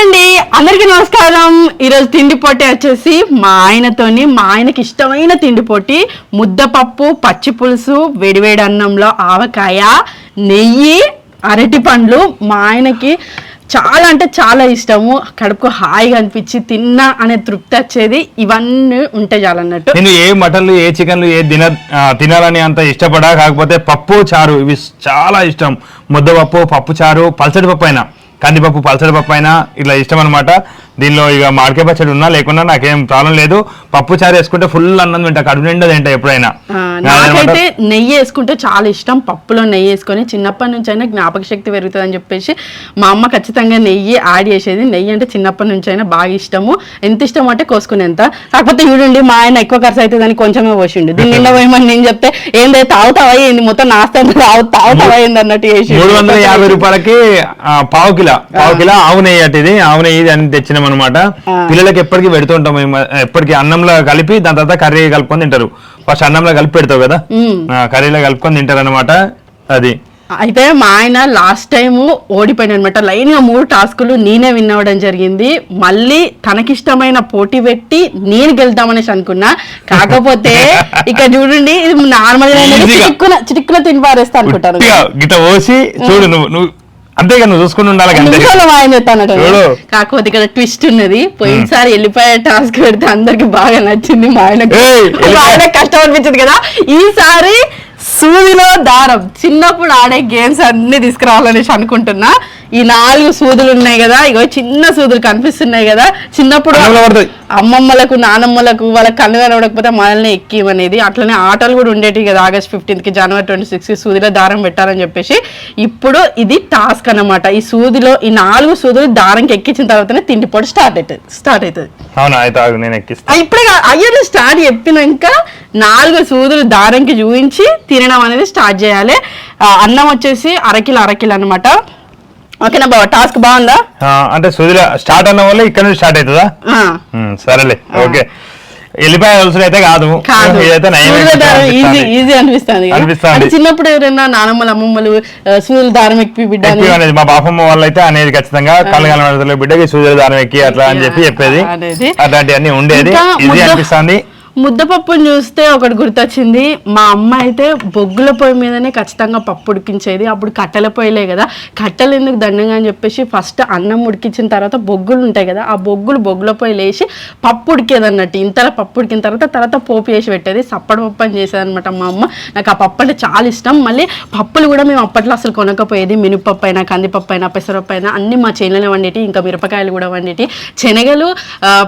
అండి, అందరికీ నమస్కారం. ఈరోజు తిండి పోటీ వచ్చేసి మా ఆయనకి ఇష్టమైన తిండి పోటీ ముద్దపప్పు, పచ్చి పులుసు, వేడివేడి అన్నంలో ఆవకాయ, నెయ్యి, అరటి పండ్లు. మా ఆయనకి చాలా అంటే చాలా ఇష్టము. కడుపుకు హాయిగా అనిపించి తిన్నా అనే తృప్తి వచ్చేది. ఇవన్నీ ఉంటే చాలన్నట్టు. నేను ఏ మటన్లు ఏ చికెన్లు ఏ తినాలని అంత ఇష్టపడా, కాకపోతే పప్పు చారు ఇవి చాలా ఇష్టం. ముద్దపప్పు, పప్పు చారు, పల్చడి పప్పు అయినా, కందిపప్పు, పల్చడి పప్పు అయినా ఇట్లా ఇష్టం అనమాట. దీనిలో ఇక మామిడికాయ పచ్చడి ఉన్నా లేకున్నా నాకేం ప్రాబ్లం లేదు. పప్పు చారు వేసుకుంటే ఫుల్ అన్నం తింటా, కడుపు నిండా తింటా ఎప్పుడైనా. నాకైతే నెయ్యి వేసుకుంటే చాలా ఇష్టం. పప్పులో నెయ్యి వేసుకొని చిన్నప్పటి నుంచి అయినా జ్ఞాపక శక్తి పెరుగుతుంది అని చెప్పేసి మా అమ్మ ఖచ్చితంగా నెయ్యి యాడ్ చేసేది. నెయ్యి అంటే చిన్నప్పటి నుంచి అయినా బాగా ఇష్టము. ఎంత ఇష్టం అంటే కోసుకునేంత. కాకపోతే చూడండి, మా ఆయన ఎక్కువ ఖర్చు అవుతుందని కొంచెమే పోసిండు. దీని నిండా పోయమని నేను చెప్తే ఏంది తాగుతావా ఏంది, మొత్తం నాస్తా తాగుతావా ఏంది అన్నట్టు చేసి 350 రూపాయలకి పావు కిలో ఆవు నెయ్యి అటు. ఇది ఆవు నెయ్యి అని తెచ్చినాం అనమాట. పిల్లలకి ఎప్పటికీ పెడుతుంటాం, ఎప్పటికీ అన్నంలో కలిపి దాని తర్వాత కర్రీ కలుపుకొని తింటారు. ఫస్ట్ అన్నంలో కలిపి పెడతావు కదా, కర్రీలో కలుపుకొని తింటారు అనమాట. అది అయితే మా ఆయన లాస్ట్ టైం ఓడిపోయాడు అనమాట. లైన్ గా 3 టాస్కులు నేనే విన్ అవ్వడం జరిగింది. మళ్ళీ తనకిష్టమైన పోటీ పెట్టి నేను గెలుద్దామనేసి అనుకున్నా. కాకపోతే ఇక చూడండి, ఇది నార్మల్ గా చిటిక్కున తిని పారేస్తా అనుకుంటాను. గిట పోసి చూడు, నువ్వు అంతేగా నువ్వు చూసుకుని ఉండాలి. కాకపోతే ఇక్కడ ట్విస్ట్ ఉన్నది. పోయినసారి వెళ్ళిపోయే టాస్క్ పెడితే అందరికి బాగా నచ్చింది. మా ఆయన కష్టం అనిపించింది కదా. ఈసారి సూదిలో దారం, చిన్నప్పుడు ఆడే గేమ్స్ అన్ని తీసుకురావాలనేసి అనుకుంటున్నా. ఈ 4 సూదులు ఉన్నాయి కదా, ఇగో చిన్న సూదులు కనిపిస్తున్నాయి కదా. చిన్నప్పుడు అమ్మమ్మలకు నానమ్మలకు వాళ్ళ కళ్ళు కనబడకపోతే మనల్ని ఎక్కిమనేది. అట్లనే ఆటలు కూడా ఉండేవి కదా. August 15th, January 26th సూదిలో దారం పెట్టాలని చెప్పేసి. ఇప్పుడు ఇది టాస్క్ అన్నమాట. ఈ సూదిలో ఈ 4 సూదులు దారంకి ఎక్కించిన తర్వాతనే తిండిపోటు స్టార్ట్ అవుతుంది. ఇప్పుడే అయ్యో స్టార్ట్ చెప్పినాక 4 సూదులు దారంకి చూపించి తినడం అనేది స్టార్ట్ చేయాలి. అన్నం వచ్చేసి అరకిలో అనమాట. ఓకేనా బాబా, టాస్క్ బాగుందా? అంటే సూదిలో స్టార్ట్ అన్న వల్ల ఇక్కడ నుంచి స్టార్ట్ అవుతుందా? సరేలే, ఓకే. వెళ్ళిపోయే అయితే కాదు, ఈజీ అనిపిస్తుంది. చిన్నప్పుడు ఎవరైనా నానమ్మలు అమ్మమ్మలు సూదులు దారం ఎక్కి బిడ్డ అనేది, మా బాపమ్మ వాళ్ళు అయితే అనేది ఖచ్చితంగా కళ్ళు కనబడతలే బిడ్డకి సూదులు దారం ఎక్కి అట్లా అని చెప్పేది. అట్లాంటివన్నీ ఉండేది. ఈజీ అనిపిస్తుంది. ముద్దపప్పుని చూస్తే ఒకటి గుర్తొచ్చింది. మా అమ్మ అయితే బొగ్గుల పొయ్యి మీదనే ఖచ్చితంగా పప్పు ఉడికించేది. అప్పుడు కట్టెల పొయ్యిలే కదా, కట్టెలు ఎందుకు దండంగా అని చెప్పేసి ఫస్ట్ అన్నం ఉడికించిన తర్వాత బొగ్గులు ఉంటాయి కదా, ఆ బొగ్గుల పొయ్యిలు వేసి పప్పు ఉడికేది అన్నట్టు. ఇంతలా పప్పు ఉడికిన తర్వాత పోపు వేసి పెట్టేది. సప్పడి పప్పు అని చేసేది అనమాట మా అమ్మ. నాకు ఆ పప్పు అంటే చాలా ఇష్టం. మళ్ళీ పప్పులు కూడా మేము అప్పట్లో అసలు కొనకపోయేది. మినపప్పు అయినా, కందిపప్పు అయినా, పెసరపప్పు అయినా అన్ని మా చేనులోనే వండేటి. ఇంకా మిరపకాయలు కూడా వండేటి. శనగలు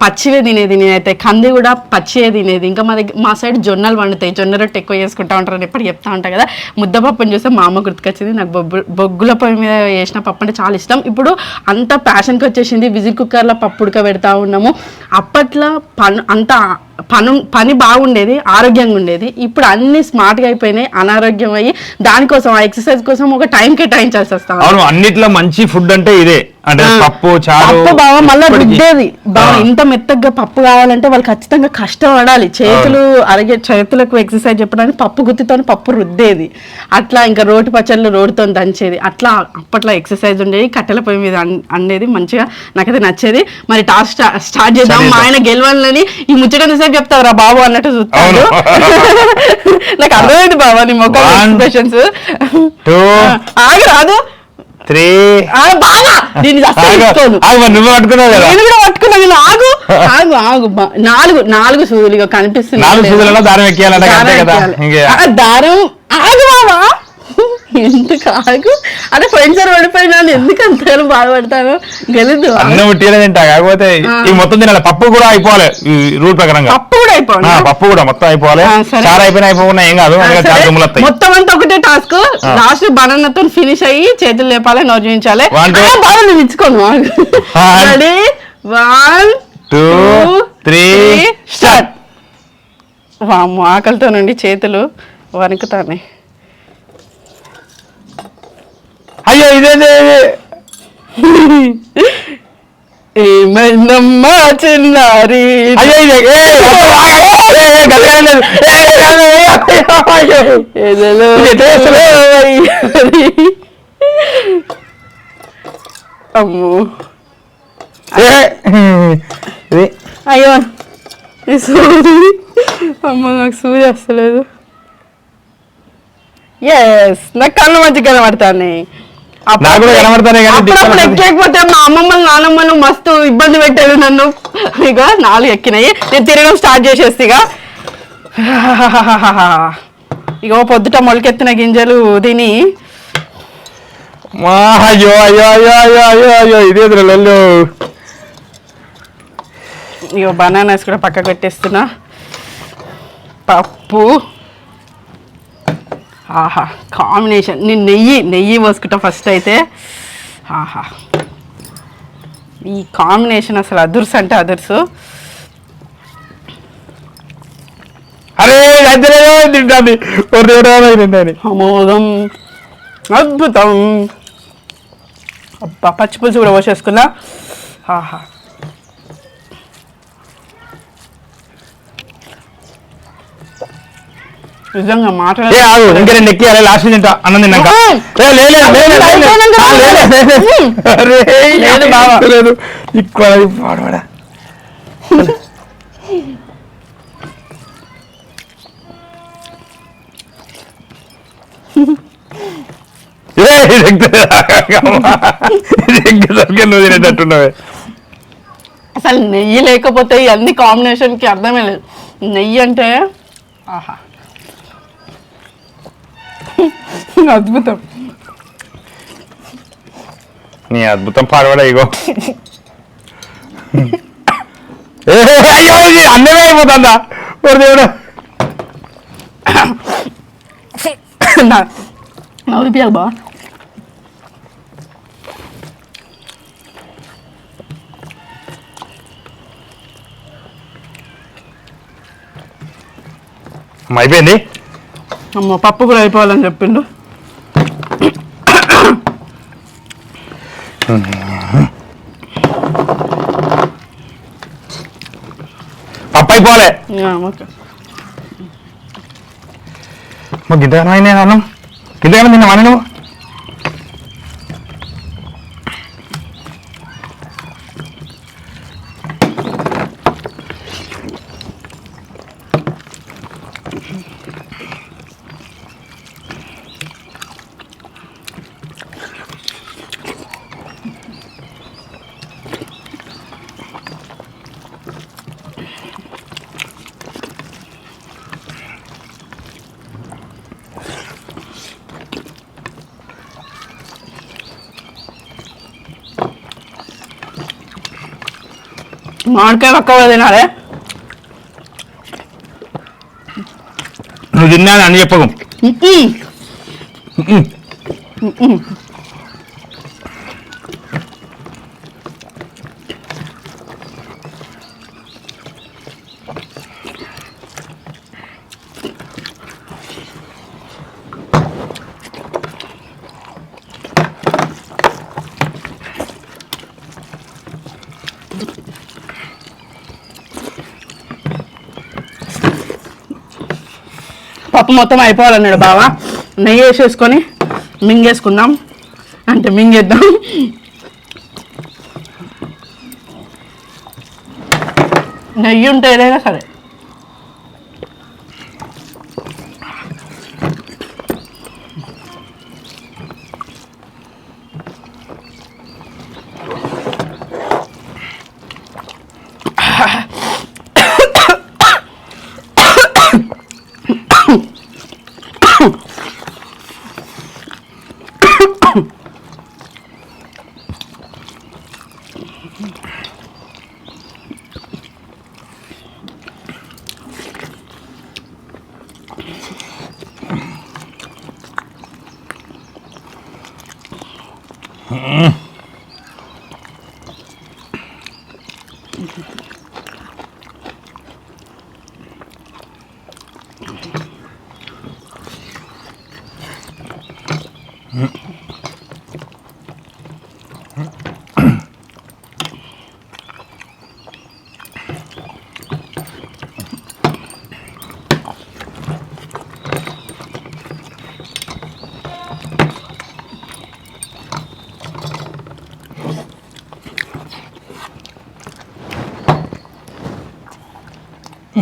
పచ్చివే తినేది నేనైతే, కంది కూడా పచ్చివే తినేది. ఇంకా మా సైడ్ జొన్నలు వండుతాయి. జొన్న రొట్టె ఎక్కువ చేసుకుంటా ఉంటారు, ఎప్పుడు చెప్తా ఉంటా కదా. ముద్దపప్పుని చూస్తే మా అమ్మ గుర్తుకొచ్చింది. నాకు బొగ్గుల పొయ్యి మీద వేసిన పప్పు అంటే చాలా ఇష్టం. ఇప్పుడు అంత ప్యాషన్కి వచ్చేసింది. విజిల్ కుక్కర్లో పప్పు ఉడకబెడతా ఉన్నాము. అప్పట్లో పని బాగుండేది, ఆరోగ్యంగా ఉండేది. ఇప్పుడు అన్ని స్మార్ట్గా అయిపోయినాయి, అనారోగ్యం అయ్యి దానికోసం ఆ ఎక్సర్సైజ్ కోసం ఒక టైం కేటాయించాల్సి వస్తాం. అవును, అన్నిట్లో మంచి ఫుడ్ అంటే ఇదే. అంటే పప్పు చారు, పప్పు బాగా మళ్ళీ రుద్దేది బాగా. ఇంత మెత్తగా పప్పు కావాలంటే వాళ్ళు ఖచ్చితంగా కష్టపడాలి. చేతులకు ఎక్సర్సైజ్ చెప్పడానికి పప్పు గుత్తితో పప్పు రుద్దేది. అట్లా ఇంకా రోటి పచ్చళ్ళు రోటితో దంచేది. అట్లా అప్పట్లో ఎక్సర్సైజ్ ఉండేది. కట్టెల పొయ్యి మీద అండేది మంచిగా. నాకైతే నచ్చేది. మరి టాస్క్ స్టార్ట్ చేద్దాం. మా ఆయన గెలవాలని ఈ ముచ్చట చెప్తావురా బాబు అన్నట్టు చూస్తాను. నాకు అర్థమైంది బాబా నీ మొక్క ఎక్స్ప్రెషన్స్. రాదు 3 బాగా దీన్ని నువ్వు పట్టుకున్నావు కదా, నేను కూడా పట్టుకున్నా. ఆగు 4 సూదులు కనిపిస్తుంది. 4 సూదులలో దారం ఎక్కియాలంటే దారం ఆగు బాబా, ఎందుకు ఆగు? అదే పోయినసారి పడిపోయినా ఎందుకు అంతగానో బాధపడతాను. గెలుదు అన్నం ఉట్టిగా తింటా. కాకపోతే ఈ మొత్తం తినాలి. పప్పు కూడా అయిపోవాలి ఈ రూల్ ప్రకారంగా. పప్పు కూడా మొత్తం అయిపోవాలి. చాలా అయిపోయినా ఏం కాదు. మొత్తం అంతా ఒకటే టాస్క్. లాస్ట్ బనానాతో ఫినిష్ అయ్యి చేతులు లేపాలి, నోరు చూపించాలి. బాగా నువ్వు ఇచ్చుకోను. Ready 1 2 3 start. వామ్మో, ఆకలితో నుండి చేతులు వణుకుతానే. అయ్యో ఇదేంటి, ఏమైందమ్మా చిన్నారి. అమ్మో ఇది అయ్యో ఈ సూది అమ్మ నాకు సూది వస్తలేదు. ఎస్ నాకు కళ్ళు మంచిగా కనబడతాయి. నాకు కూడా కనబడతానే కానీ అప్పుడప్పుడు ఎక్కకపోతే మా అమ్మమ్మలు నానమ్మలు మస్తు ఇబ్బంది పెట్టారు నన్ను. ఇక 4 ఎక్కినాయి, నేను తిరగడం స్టార్ట్ చేసేసి ఇక పొద్దుట మొలకెత్తిన గింజలు తిని అయ్యో అయ్యో అయ్యో అయ్యో అయ్యో అయ్యో ఇదే లొల్లు. ఇక బనానాస్ కూడా పక్కకు పెట్టేస్తున్నా. పప్పు ఆహా కాంబినేషన్. నేను నెయ్యి పోసుకుంటా ఫస్ట్ అయితే. ఆహా ఈ కాంబినేషన్ అసలు అదుర్స్ అంటే అదుర్సు. అరే తింటుంది అమోఘం అద్భుతం. అబ్బా పచ్చిపులుసు కూడా పోసేసుకున్నా. ఆహా నిజంగా మాట్లాడే ఇంకా 2 ఎక్కియాలి లాస్ట్ తింటా అన్నం తిన్నాక. లేదు పాడవాడా నువ్వు తినేటట్టున్నావే. అసలు నెయ్యి లేకపోతే ఇవన్నీ కాంబినేషన్కి అర్థమే లేదు. నెయ్యి అంటే ఆహా అద్భుతం. నీ అద్భుతం పాడవాడా ఇగో. అయ్యో అన్నమే అయిపోతుందా దేవుడు. నవ్విపియాలి బా. అయిపోయింది. అమ్మ పప్పు కూడా అయిపోవాలని చెప్పిండు. పప్పు అయిపోలే గిద్దగా అన్నం గిద్దగా తిన్నా మన నువ్వు. మామిడికాయ పక్క కూడా తినాలే. నువ్వు తిన్నాను అని చెప్పకు. పప్పు మొత్తం అయిపోవాలన్నాడు బావ. నెయ్యి వేసేసుకొని మింగేసుకుందాం అంటే మింగేద్దాం. నెయ్యి ఉంటే ఏదైనా సరే.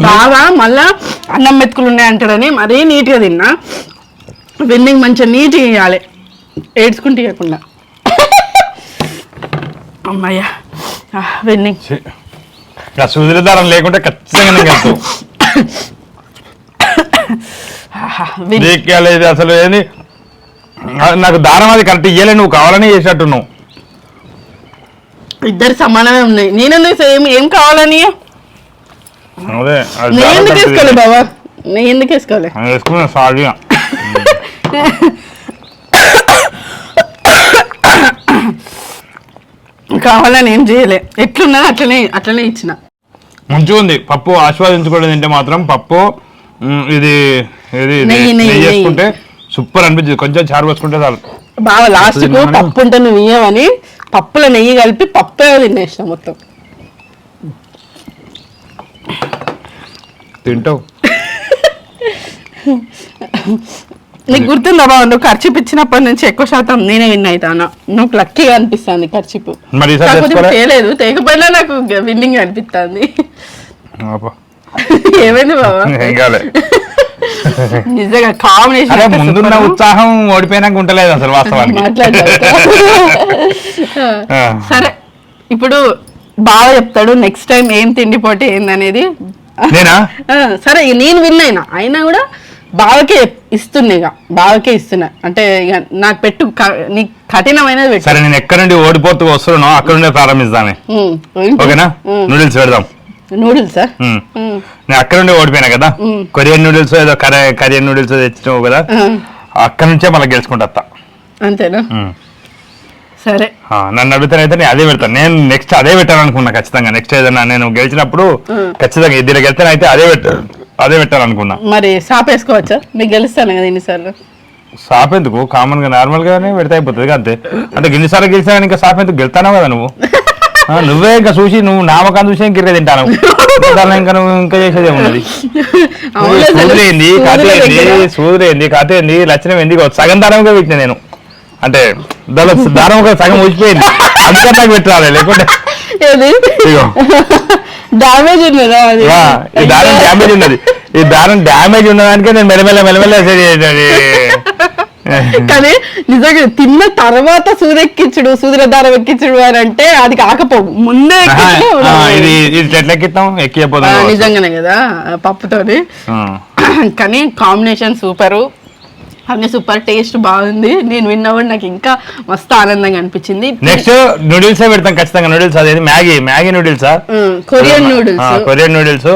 బాగా మళ్ళా అన్నం మెతుకులు ఉన్నాయి అంటాడని మరీ నీట్గా తిన్నా. వెన్నింగ్ మంచిగా నీట్గా ఇవ్వాలి, ఏడ్చుకుంటూ ఇవ్వకుండా. అమ్మయ్యా వెన్నింగ్ సూదుల దారం లేకుంటే ఖచ్చితంగా నేను వెళ్తావు. అసలు ఏంది నాకు దారం అది కరెక్ట్ ఇయ్యలే, నువ్వు కావాలని చేసినట్టున్నావు. ఇద్దరు సమానమే ఉన్నాయి. నేనెందుకు ఏం కావాలని నేను ఎందుకు వేసుకోవాలి బాబా, నేను ఎందుకు వేసుకోవాలి? వేసుకున్నా సారీగా. కావాలని ఏం చేయలే, ఎట్లున్నదో అట్లనే ఇచ్చిన. మంచిగా ఉంది పప్పు. ఆస్వాదించుకోవడం తింటే మాత్రం పప్పు ఇది నెయ్యి వేసుకుంటే సూపర్ అనిపించింది. కొంచెం చారు వేసుకుంటే చాలు. బాగా లాస్ట్ కు పప్పు ఉంటే నువ్వు ఇయ్యవని పప్పులో నెయ్యి కలిపి పప్పే తినేసిన మొత్తం. తింటావు. నీకు గుర్తుందా బాబు, నువ్వు ఖర్చు ఇచ్చినప్పటి నుంచి ఎక్కువ శాతం నేనే విన్ అవుతాను. నువ్వు లక్కీగా అనిపిస్తుంది ఖర్చు. తేలేదు, తేకపోయినా నాకు విన్నింగ్ అనిపిస్తుంది. ఏమైంది బాబా? నిజంగా కాంబినేషన్ ముందున్న ఉత్సాహం ఓడిపోయినాక ఉంటలేదు అసలు వాస్తవానికి. సరే ఇప్పుడు బాగా చెప్తాడు నెక్స్ట్ టైం ఏం తిండి పోటీ ఏందనేది. సరే నేను విన్ అయినా కూడా బావకే ఇస్తున్నా. అంటే ఇక నాకు పెట్టు, నీకు కఠినమైనది పెట్టు. సరే నేను ఎక్కడ నుండి ఓడిపోతూ వస్తున్నానో అక్కడ నుండే ప్రారంభిస్తాను. ఓకేనా? నూడిల్స్ పెడదాం. నూడిల్స్ నేను అక్కడ నుండి ఓడిపోయినా కదా, కొరియన్ నూడిల్స్ ఏదో కరియన్ నూడిల్స్ తెచ్చినావు కదా, అక్కడ నుంచే మళ్ళీ గెలుచుకుంటా. అంతేనా? సరే నన్ను అడుగుతానైతే నేను అదే పెడతాను. నేను నెక్స్ట్ అదే పెట్టాను అనుకున్నా ఖచ్చితంగా. నెక్స్ట్ ఏదైనా నేను గెలిచినప్పుడు ఖచ్చితంగా దీనికి వెళ్తే అయితే అదే పెట్టాలనుకున్నా. మరి సాప్ వేసుకోవచ్చా? మీకు గెలుస్తాను కదా ఇన్నిసార్లు. సాప్ ఎందుకు? కామన్ గా నార్మల్ గానే పెడితే అయిపోతుంది అంతే. అంటే ఇన్నిసార్లు గెలిచినా ఇంకా సాప్ ఎందుకు? గెలుతానావు కదా నువ్వు. నువ్వే ఇంకా చూసి నువ్వు నామకాన్ని చూసి ఇంక తింటాను. ఇంకా నువ్వు ఇంకా చేసేది ఏమున్నది? సూదులేంది కథ ఏంది లక్షణం ఏంది? సగం దారంగా పెట్టిన నేను. అంటే దారం ఒక సగం ఊసిపోయింది, అందుకని నాకు పెట్టాలి. లేకుంటే డ్యామేజ్ ఉన్నదా? ఈ దారం డ్యామేజ్ ఉన్నది. ఈ దారం డ్యామేజ్ ఉన్నదానికే నేను మెల్లమెల్ల కానీ నిజంగా తిన్న తర్వాత సూదుల దారం ఎక్కించుడు అని అంటే అది కాకపోవు, ముందే నిజంగానే కదా పప్పుతోని. కానీ కాంబినేషన్ సూపరు, అన్ని సూపర్, టేస్ట్ బాగుంది. నేను విన్నవాడు నాకు ఇంకా మస్తు ఆనందంగా అనిపించింది. నెక్స్ట్ నూడిల్స్ పెడతాం ఖచ్చితంగా. నూడిల్స్ అదేది మ్యాగీ నూడిల్స్, కొరియన్ నూడిల్స్.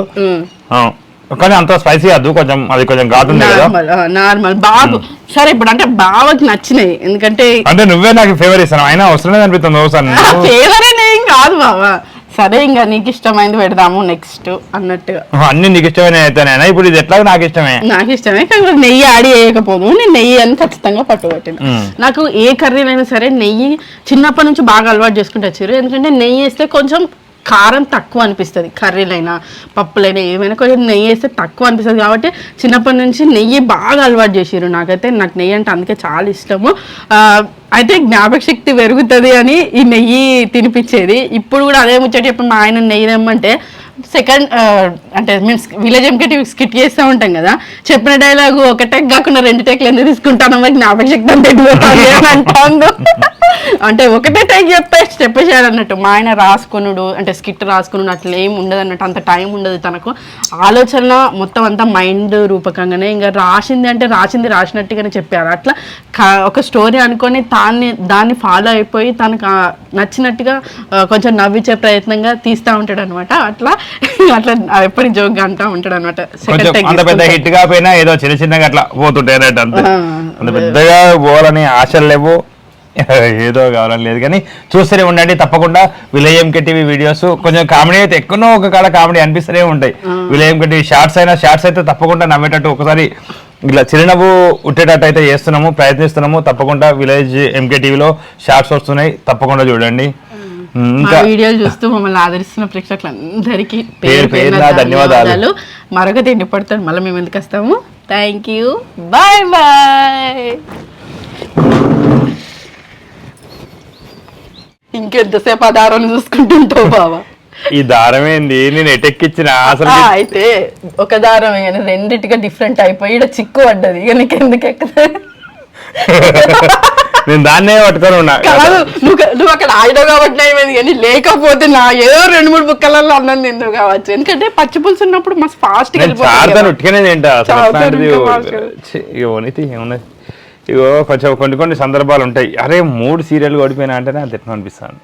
కానీ అంత స్పైసీ కాదు, కొంచెం అది కొంచెం ఘాటు నార్మల్. బాబు సరే ఇప్పుడు అంటే బావకి నచ్చినాయి, ఎందుకంటే అంటే నువ్వే నాకు ఫేవర్ ఇస్తాను. అయినా అవసరం అనిపిస్తుంది. ఫేవర్ ఏం కాదు బావా. సరే ఇంకా నీకు ఇష్టమైంది పెడదాము నెక్స్ట్ అన్నట్టుగా. అన్ని నీకు ఇష్టమైన అయితేనే. ఇప్పుడు ఇది ఎట్లా నాకు ఇష్టమే కాకపోతే నెయ్యి యాడ్ చేయకపోదు. నేను నెయ్యి అని ఖచ్చితంగా పట్టుబట్టిన. నాకు ఏ కర్రీలైనా సరే నెయ్యి చిన్నప్పటి నుంచి బాగా అలవాటు చేసుకుంటూ వచ్చారు. ఎందుకంటే నెయ్యి వేస్తే కొంచెం కారం తక్కువ అనిపిస్తుంది. కర్రీలైనా పప్పులైనా ఏమైనా కొంచెం నెయ్యి వేస్తే తక్కువ అనిపిస్తుంది. కాబట్టి చిన్నప్పటి నుంచి నెయ్యి బాగా అలవాటు చేసారు. నాకు నెయ్యి అంటే అందుకే చాలా ఇష్టము. అయితే జ్ఞాపక శక్తి పెరుగుతుంది అని ఈ నెయ్యి తినిపించేది. ఇప్పుడు కూడా అదే ముచ్చట చెప్పి మా ఆయన నెయ్యి తెమ్మంటే సెకండ్ అంటే మీన్స్ విలేజ్ ఎంకెటి స్కిట్ చేస్తూ ఉంటాం కదా, చెప్పిన డైలాగ్ ఒక టెక్ కాకుండా 2 టెక్లు ఎందుకు తీసుకుంటాను, మరి జ్ఞాపక శక్తి అంత అంటాను. అంటే ఒకటే టెక్ చెప్పేసారు అన్నట్టు. మా ఆయన రాసుకున్నాడు అంటే స్కిట్ రాసుకున్నాడు, అట్లా ఏమి ఉండదు అన్నట్టు. అంత టైం ఉండదు తనకు. ఆలోచన మొత్తం అంతా మైండ్ రూపకంగానే, ఇంకా రాసింది అంటే రాసినట్టుగానే చెప్పారు. అట్లా ఒక స్టోరీ అనుకొని దాన్ని ఫాలో అయిపోయి తనకు నచ్చినట్టుగా కొంచెం నవ్వించే ప్రయత్నంగా తీస్తూ ఉంటాడు అనమాట. అట్లా ఎప్పటి జోక్గా అంటా ఉంటాడు అనమాట. అంత పెద్ద హిట్ కాకపోయినా ఏదో చిన్న చిన్నగా అట్లా పోతుంటాయి. అంత పెద్దగా పోవాలని ఆశలు లేవు, ఏదో కావాలని లేదు. కానీ చూస్తూనే ఉండండి తప్పకుండా విలేజ్ ఎంకే టీవీ వీడియోస్. కొంచెం కామెడీ అయితే ఎక్కడో ఒక కాడ కామెడీ అనిపిస్తూనే ఉంటాయి. విలేజ్ ఎంకే టీవీ షార్ట్స్ అయితే తప్పకుండా నవ్వేటట్టు ఒకసారి ఇట్లా చిరునవ్వు ఉట్టేటట్టు అయితే చేస్తున్నాము, ప్రయత్నిస్తున్నాము. తప్పకుండా విలేజ్ ఎంకే టీవీలో షార్ట్స్ వస్తున్నాయి, తప్పకుండా చూడండి. వీడియోలు చూస్తూ మమ్మల్ని ఆదరిస్తున్న ప్రేక్షకులందరికీ ధన్యవాదాలు. మరొక తిండి పడుతుంది మళ్ళీ మేము ఎందుకు వస్తాము. Thank you, bye bye. ఇంకెంతసేపు ఆధారాన్ని చూసుకుంటుంటావు బావా. ఈ దారం ఏంది నేను ఎటెక్కిచ్చిన అసలు అయితే ఒక దారం కానీ రెండిటిగా డిఫరెంట్ అయిపోయి ఇక్కడ చిక్కు పడ్డది ఇక నీకు ఎందుకు ఎక్కదా నేను దాన్నే పట్టుకొని ఉన్నా కాదు నువ్వు అక్కడ ఆయుధం కాబట్టి అయిపోయింది కానీ లేకపోతే నా ఏదో 2-3 బుక్కలలో అన్నం తిందువు కావచ్చు ఎందుకంటే పచ్చి పులుసు ఉన్నప్పుడు మస్తు ఫాస్ట్ చారుతాను ఉట్టిగానే తింటా ఇగోనితి ఏమున్నది ఇగో కొంచెం కొన్ని సందర్భాలు ఉంటాయి అరే 3 సీరియల్ ఓడిపోయినా అంటేనే అది తిట్టం అనిపిస్తాను